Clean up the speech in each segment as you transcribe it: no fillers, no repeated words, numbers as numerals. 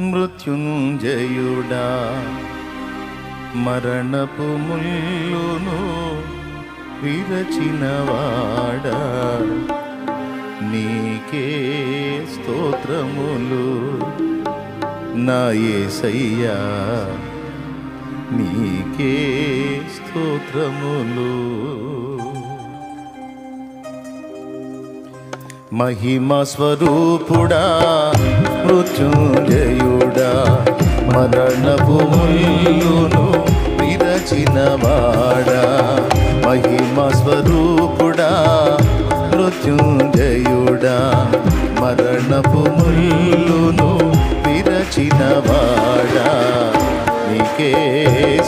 మృత్యుంజయుడా మరణపు ముల్లును విరచినవాడా నీకే స్తోత్రములు నా యేసయ్యా నీకే స్తోత్రములు. మహిమ స్వరూపుడా మృత్యుంజయుడా మరణపు ముల్లును విరచినవాడా మహిమ స్వరూపుడా మృత్యుంజయుడా మరణపు ముల్లును విరచినవాడా నీకే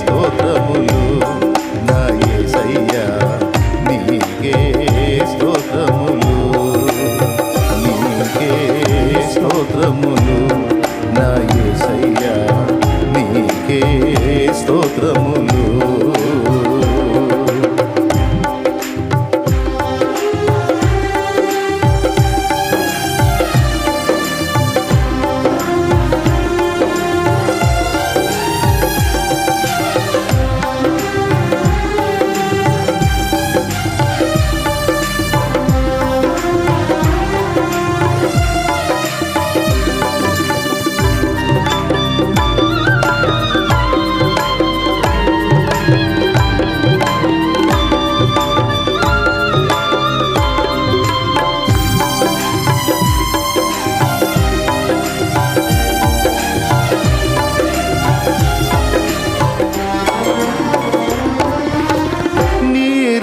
స్తోత్రములు నా యేసయ్యా నీకే స్తోత్రములు నీకే స్తోత్రములు నా యేసయ్యా నీకే స్తోత్రములు.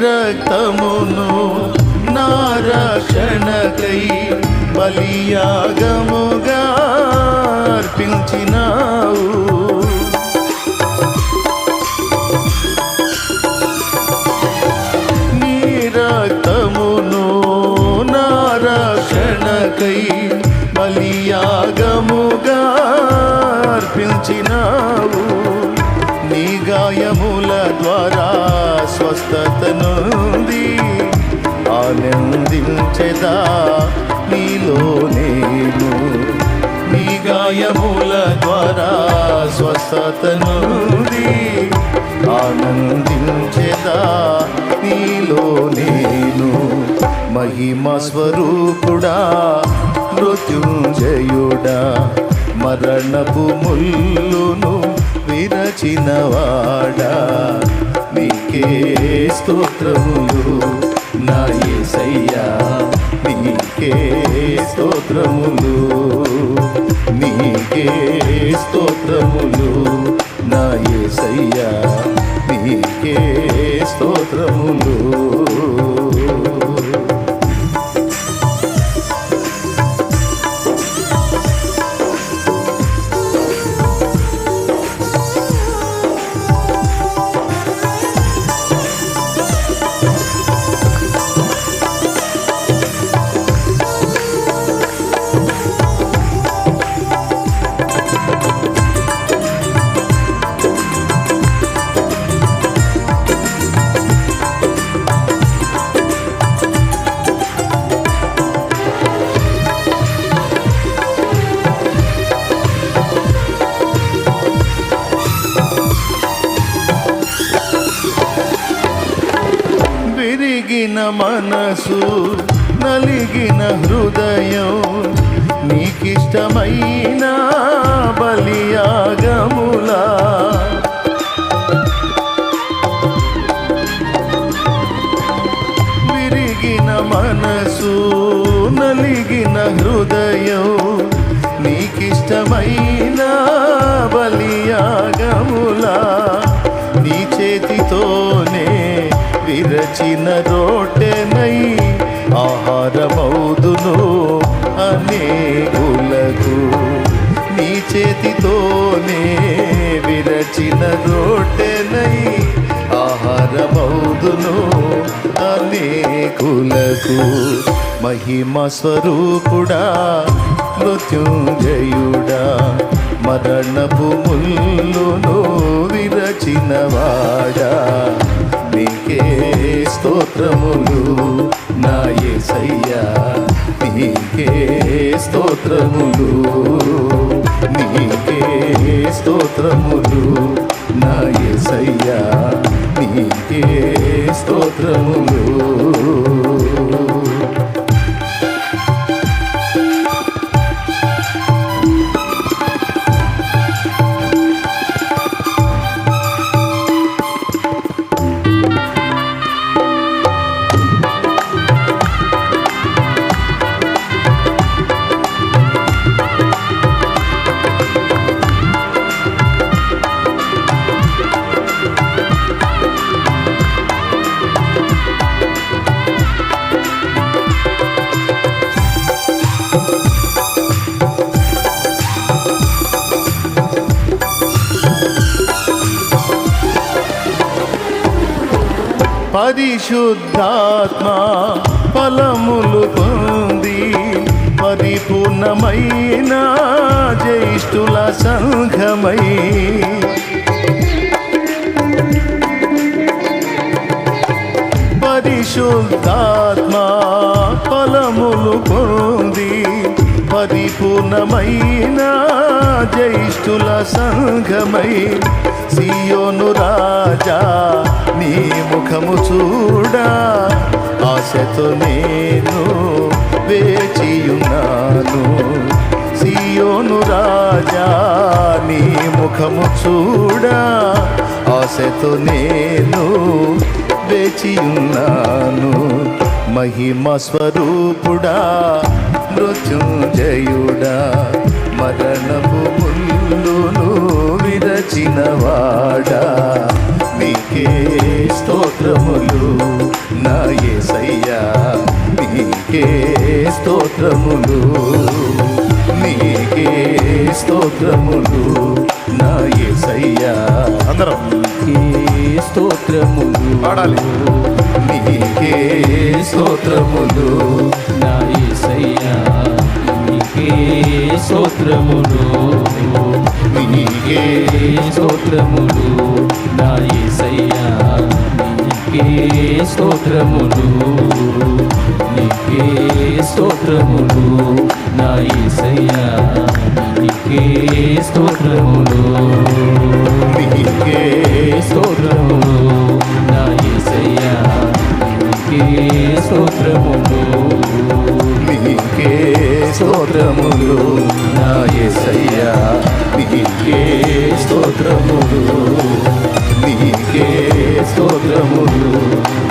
రక్తమును నా రక్షణకై బలియాగముగా అర్పించినావు. నీ రక్తమును నా రక్షణకై బలియాగముగా అర్పించినావు. నీ గాయముల ద్వారా స్వస్థత నుండి ఆనందించెదా నీలో నేను. నీ గాయముల ద్వారా స్వస్థత నుండి ఆనందించెదా నీలో నేను. మహిమ స్వరూపుడా మృత్యుంజయుడా మరణపు ముల్లును విరచినవాడా నీకే స్తోత్రములు నా యేసయ్యా నీకే స్తోత్రములు నీకే స్తోత్రములు నా యేసయ్యా నీకే స్తోత్రములు. విరిగిన మనసు నలిగిన హృదయం నీకిష్టమైన బలియాగములా. విరిగిన మనసు నలిగిన హృదయం నీకిష్టమైన బలియాగములా. నీ చేతితోనే విరచిన రోటెనై ఆహారమౌదును అనేకులకు. నీ చేతితోనే విరచిన రోటెనై ఆహారమౌదును అనేకులకు. మహిమ స్వరూపుడా మృత్యుంజయుడా మరణపు ముల్లును విరచినవాడా నీకే స్తోత్రములు నా యేసయ్యా నీకే స్తోత్రములు నీకే పరిశుద్ధాత్మ ఫలములు పొంది పరిపూర్ణమైన జ్యేష్ఠుల సంఘమై పరిశుద్ధాత్మ ఫలములు పొంది పరిపూర్ణమైన జ్యేష్ఠుల సంఘమై సియోను రాజా నీ ముఖము చూడా ఆశతో నేను వేచియున్నాను. సియోను రాజా నీ ముఖము చూడా ఆశతో నేను వేచియున్నాను. మహిమ స్వరూపుడా మృత్యుంజయుడా మరణపు ముల్లును విరచినవాడా నీకే స్తోత్రములు నా యేసయ్యా, నీకే స్తోత్రములు, నీకే స్తోత్రములు నా యేసయ్యా. అందరం నీకే స్తోత్రములు పాడాలి. నీకే స్తోత్రములు నా యేసయ్యా, నీకే స్తోత్రములు, నీకే స్తోత్రములు నా యేసయ్యా, నీకే స్తోత్రములు, నీకే స్తోత్రములు నా యేసయ్యా, నీకే స్తోత్రములు, నీకే స్తోత్రములు నా యేసయ్యా, నీకే స్తోత్రములు, నీకే స్తోత్రములు నా యేసయ్యా, నీకే స్తోత్రములు, నీకే స్తోత్రములు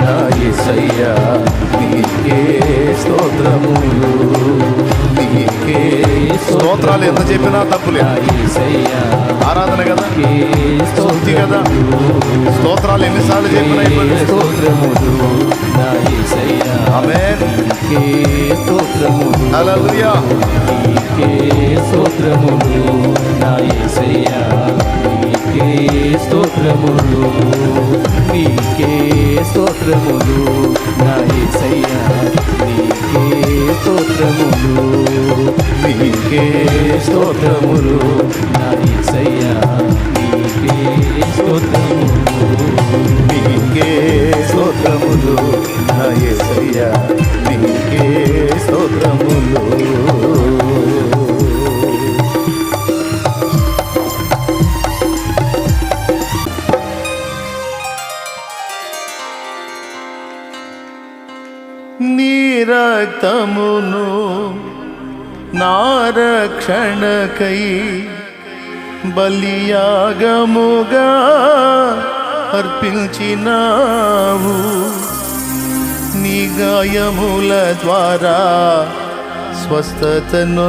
నా యేసయ్యా, నీకే స్తోత్రములు, నీకే స్తోత్రాలు ఎంత చెప్పినా తప్పులే. ఆరాధన కదా, స్తుతి కదా, స్తోత్రాలు ఎన్నిసార్లు చెప్పినా స్తోత్రములు నా యేసయ్యా, ఆమేన్. నీకే స్తోత్రములు, హల్లెలూయా. నీకే స్తోత్రములు నా యేసయ్యా, నీకే స్తోత్రములు, నీకే స్తోత్రములు నా యేసయ్యా, నీకే స్తోత్రములు, నీకే స్తోత్రములు నా యేసయ్యా, నీకే స్తోత్రములు, నీకే స్తోత్రములు నా యేసయ్యా, నీకే స్తోత్రములు. నీ రక్తమును నా రక్షణకై బలియాగముగా అర్పించినావు. నీ గాయముల ద్వారా స్వస్థతను